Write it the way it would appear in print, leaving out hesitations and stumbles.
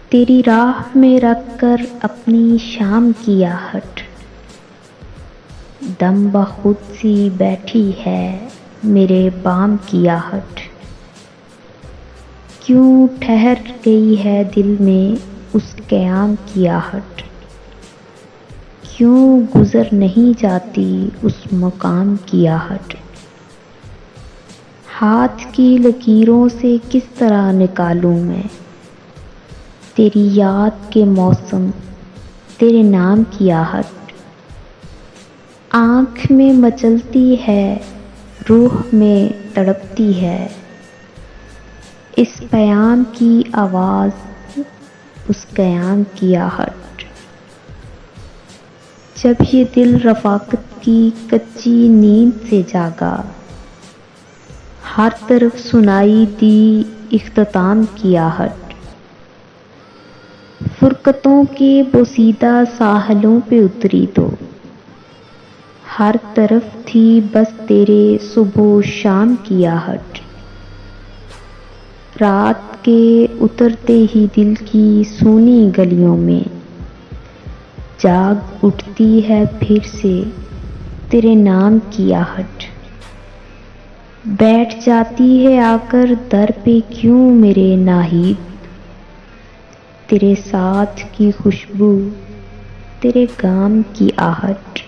تیری راہ میں رکھ کر اپنی شام کی آہٹ، دم بخود سی بیٹھی ہے میرے بام کی آہٹ۔ کیوں ٹھہر گئی ہے دل میں اس قیام کی آہٹ، کیوں گزر نہیں جاتی اس مقام کی آہٹ۔ ہاتھ کی لکیروں سے کس طرح نکالوں میں تیری یاد کے موسم، تیرے نام کی آہٹ۔ آنکھ میں مچلتی ہے، روح میں تڑپتی ہے، اس پیام کی آواز، اس قیام کی آہٹ۔ جب یہ دل رفاقت کی کچی نیند سے جاگا، ہر طرف سنائی دی اختتام کی آہٹ۔ فرقتوں کے بوسیدہ ساحلوں پہ اتری تو ہر طرف تھی بس تیرے صبح و شام کی آہٹ۔ رات کے اترتے ہی دل کی سونی گلیوں میں جاگ اٹھتی ہے پھر سے تیرے نام کی آہٹ۔ بیٹھ جاتی ہے آ کر در پہ کیوں میرے ناہید، تیرے ساتھ کی خوشبو، تیرے گام کی آہٹ۔